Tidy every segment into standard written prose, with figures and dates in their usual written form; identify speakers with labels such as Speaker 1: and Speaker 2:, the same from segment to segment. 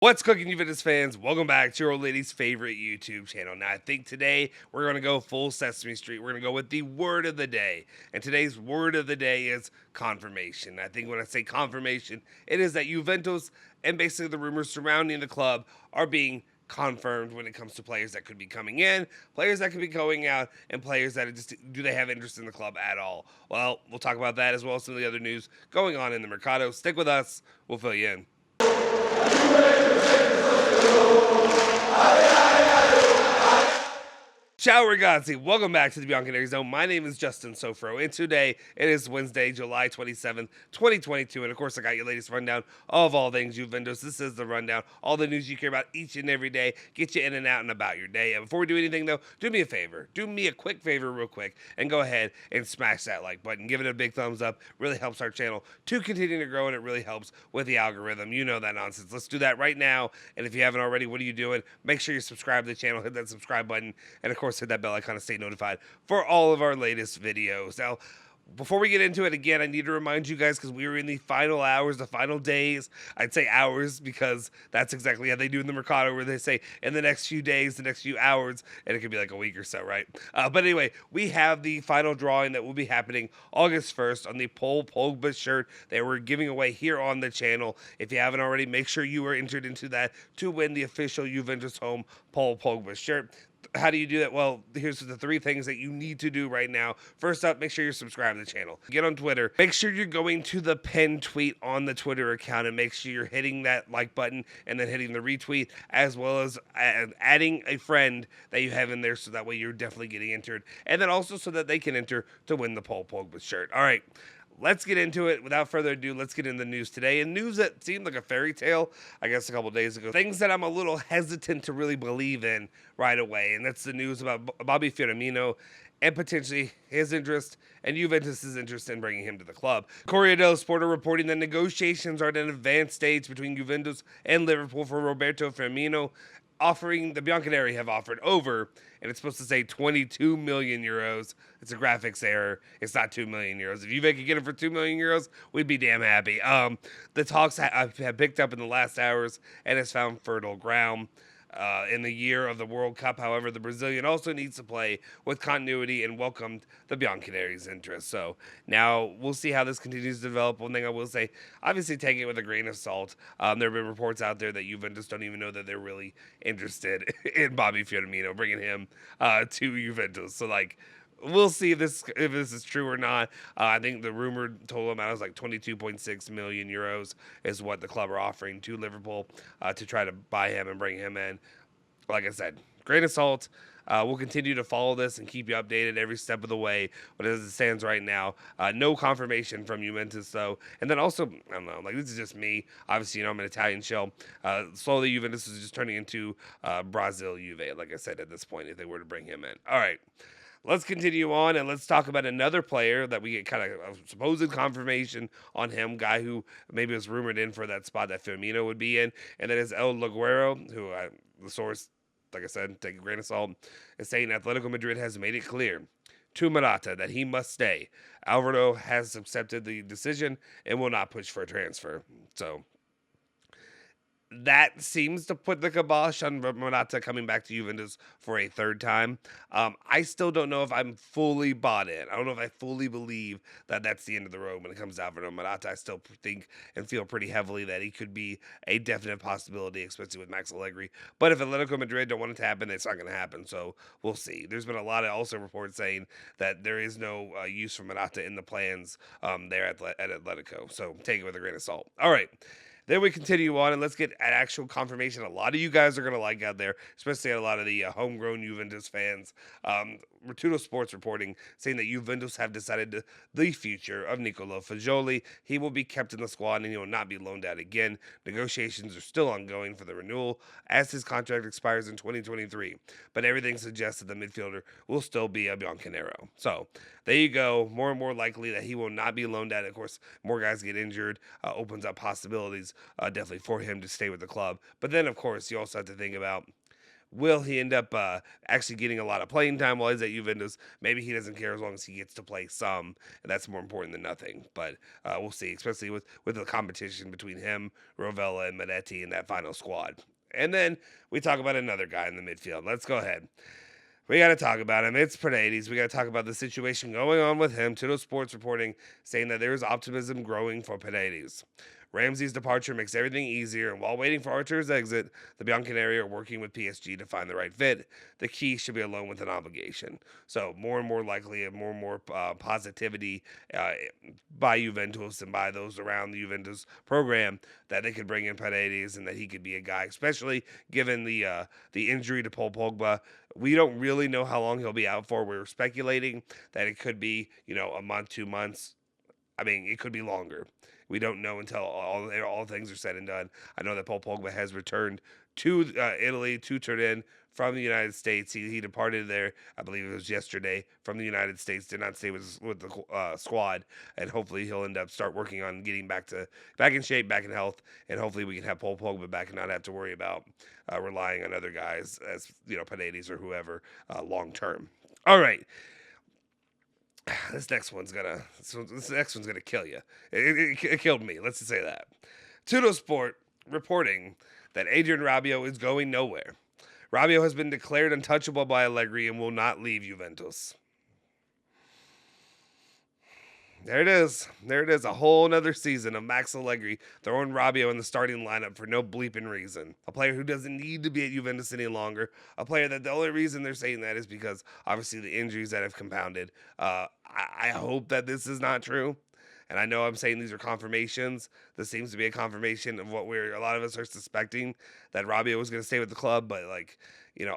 Speaker 1: What's cooking, Juventus fans? Welcome back to your old lady's favorite YouTube channel. Now, I think today we're going to go full Sesame Street. We're going to go with the word of the day. And today's word of the day is confirmation. I think when I say confirmation, it is that Juventus and basically the rumors surrounding the club are being confirmed when it comes to players that could be coming in, players that could be going out, and players that just do they have interest in the club at all. Well, we'll talk about that as well as some of the other news going on in the Mercado. Stick with us. We'll fill you in. Ciao ragazzi, welcome back to the Bianconeri Zone. My name is Justin Sofro, and today it is Wednesday, July 27th, 2022, and of course I got your latest rundown of all things Juventus. This is the rundown, all the news you care about each and every day, get you in and out and about your day. And before we do anything though, do me a favor, do me a quick favor real quick, and go ahead and smash that like button, give it a big thumbs up, really helps our channel to continue to grow, and it really helps with the algorithm. You know that nonsense. Let's do that right now, and if you haven't already, what are you doing? Make sure you subscribe to the channel, hit that subscribe button, and of course hit that bell icon to stay notified for all of our latest videos. Now, before we get into it, again, I need to remind you guys, because we are in the final hours, the final days. I'd say hours because that's exactly how they do in the Mercado, where they say in the next few days, the next few hours, and it could be like a week or so, right? But anyway, we have the final drawing that will be happening August 1st on the Pogba shirt that we're giving away here on the channel. If you haven't already, make sure you are entered into that to win the official Juventus home Pogba shirt. How do you do that? Well, here's the three things that you need to do right now. First up, make sure you're subscribed to the channel. Get on Twitter. Make sure you're going to the pinned tweet on the Twitter account and make sure you're hitting that like button and then hitting the retweet, as well as adding a friend that you have in there, so that way you're definitely getting entered. And then also so that they can enter to win the Pogba shirt. All right. Let's get into it. Without further ado, let's get into the news today. And news that seemed like a fairy tale, I guess, a couple days ago. Things that I'm a little hesitant to really believe in right away. And that's the news about Bobby Firmino and potentially his interest and Juventus' interest in bringing him to the club. Corriere dello Sport are reporting that negotiations are at an advanced stage between Juventus and Liverpool for Roberto Firmino, offering the Bianconeri have offered over, and it's supposed to say 22 million euros. It's a graphics error. It's not 2 million euros. If Juve could get it for 2 million euros, we'd be damn happy. The talks have picked up in the last hours and has found fertile ground. In the year of the World Cup, however, the Brazilian also needs to play with continuity and welcomed the Bianconeri's interest. So now we'll see how this continues to develop. One thing I will say, obviously take it with a grain of salt. There have been reports out there that Juventus don't even know that they're really interested in Bobby Firmino, bringing him to Juventus. So like, we'll see if this is true or not. I think the rumored total amount is like 22.6 million euros is what the club are offering to Liverpool to try to buy him and bring him in. Like I said, grain of salt. We'll continue to follow this and keep you updated every step of the way. But as it stands right now, no confirmation from Juventus, though. And then also, I don't know, like this is just me. Obviously, you know, I'm an Italian shell. Slowly, Juventus is just turning into Brazil Juve, like I said, at this point, if they were to bring him in. All right. Let's continue on and let's talk about another player that we get kind of a supposed confirmation on him, guy who maybe was rumored in for that spot that Firmino would be in, and that is Aguero, who the source, like I said, take a grain of salt, is saying Atletico Madrid has made it clear to Morata that he must stay. Alvaro has accepted the decision and will not push for a transfer. So that seems to put the kibosh on Morata coming back to Juventus for a third time. I still don't know if I'm fully bought in. I don't know if I fully believe that that's the end of the road when it comes to Alvaro Morata. I still think and feel pretty heavily that he could be a definite possibility, especially with Max Allegri. But if Atletico Madrid don't want it to happen, it's not going to happen. So we'll see. There's been a lot of also reports saying that there is no use for Morata in the plans there at Atletico. So take it with a grain of salt. All right. Then we continue on, and let's get an actual confirmation. A lot of you guys are going to like out there, especially a lot of the homegrown Juventus fans. Rotudo Sports reporting saying that Juventus have decided the future of Nicola Fajioli. He will be kept in the squad, and he will not be loaned out again. Negotiations are still ongoing for the renewal as his contract expires in 2023. But everything suggests that the midfielder will still be a Bianconero. So there you go. More and more likely that he will not be loaned out. Of course, more guys get injured, opens up possibilities definitely for him to stay with the club. But then, of course, you also have to think about Will he end up actually getting a lot of playing time while he's at Juventus? Maybe he doesn't care as long as he gets to play some, and that's more important than nothing. But we'll see, especially with the competition between him, Rovella, and Minetti in that final squad. And then we talk about another guy in the midfield. Let's go ahead. We got to talk about him. It's Paredes. We got to talk about the situation going on with him. Tudo Sports reporting saying that there is optimism growing for Paredes. Ramsey's departure makes everything easier, and while waiting for Archer's exit, the Bianconeri are working with PSG to find the right fit. The key should be a loan with an obligation. So more and more likely, and more positivity by Juventus and by those around the Juventus program that they could bring in Paredes and that he could be a guy, especially given the injury to Paul Pogba. We don't really know how long he'll be out for. We're speculating that it could be, a month, 2 months. I mean, it could be longer. We don't know until all things are said and done. I know that Paul Pogba has returned to Italy to Turin from the United States. He departed there, I believe it was yesterday, from the United States. Did not stay with the squad, and hopefully he'll end up start working on getting back in shape, back in health, and hopefully we can have Paul Pogba back and not have to worry about relying on other guys as Paredes or whoever long term. All right. This next one's gonna kill you. It killed me. Let's just say that. Tudo Sport reporting that Adrian Rabiot is going nowhere. Rabiot has been declared untouchable by Allegri and will not leave Juventus. There it is. A whole nother season of Max Allegri throwing Rabiot in the starting lineup for no bleeping reason. A player who doesn't need to be at Juventus any longer. A player that the only reason they're saying that is because obviously the injuries that have compounded. I hope that this is not true. And I know I'm saying these are confirmations. This seems to be a confirmation of what a lot of us are suspecting, that Rabiot was going to stay with the club. But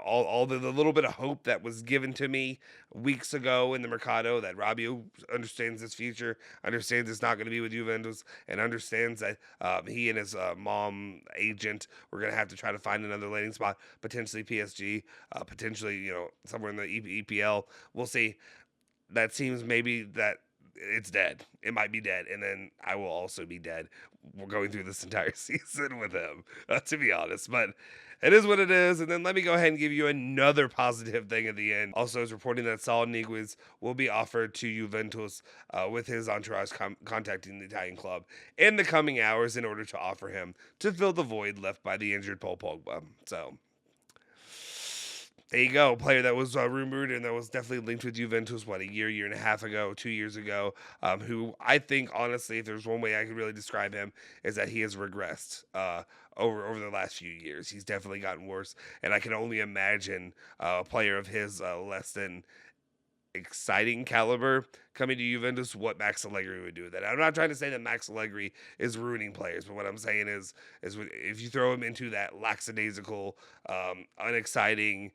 Speaker 1: all the little bit of hope that was given to me weeks ago in the Mercado, that Rabiot understands his future, understands it's not going to be with Juventus, and understands that he and his mom agent were going to have to try to find another landing spot, potentially PSG, potentially somewhere in the EPL. We'll see. That seems maybe that it's dead. It might be dead, and then I will also be dead. We're going through this entire season with him, to be honest. But it is what it is. And then let me go ahead and give you another positive thing at the end. Also, is reporting that Saul Niguez will be offered to Juventus with his entourage contacting the Italian club in the coming hours in order to offer him to fill the void left by the injured Paul Pogba. So there you go, a player that was rumored and that was definitely linked with Juventus, a year and a half ago, 2 years ago, who I think, honestly, if there's one way I could really describe him, is that he has regressed over the last few years. He's definitely gotten worse, and I can only imagine a player of his less than exciting caliber coming to Juventus, what Max Allegri would do with that. I'm not trying to say that Max Allegri is ruining players, but what I'm saying is if you throw him into that lackadaisical, unexciting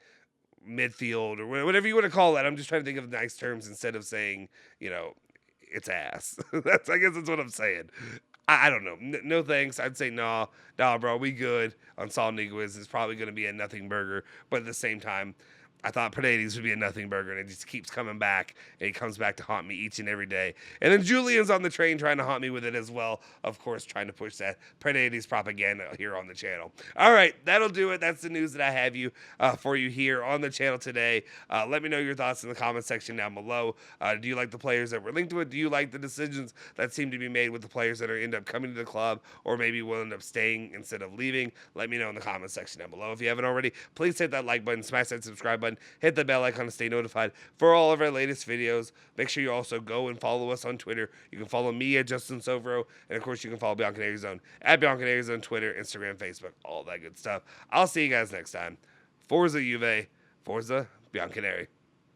Speaker 1: midfield or whatever you want to call that. I'm just trying to think of nice terms instead of saying, it's ass. I guess that's what I'm saying. I don't know. No thanks. I'd say nah, bro, we good on Saul Niguez. It's probably going to be a nothing burger, but at the same time, I thought Paredes would be a nothing burger, and it just keeps coming back, and he comes back to haunt me each and every day. And then Julian's on the train trying to haunt me with it as well, of course, trying to push that Paredes propaganda here on the channel. All right, that'll do it. That's the news that I have for you here on the channel today. Let me know your thoughts in the comment section down below. Do you like the players that were linked to it? Do you like the decisions that seem to be made with the players that end up coming to the club, or maybe will end up staying instead of leaving? Let me know in the comment section down below. If you haven't already, please hit that like button, smash that subscribe button, hit the bell icon to stay notified for all of our latest videos. Make sure you also go and follow us on Twitter. You can follow me at Justin Sovro, and of course you can follow Bianconeri Zone at Bianconeri Zone, Twitter, Instagram, Facebook, all that good stuff. I'll see you guys next time. Forza Juve, Forza Bianconeri.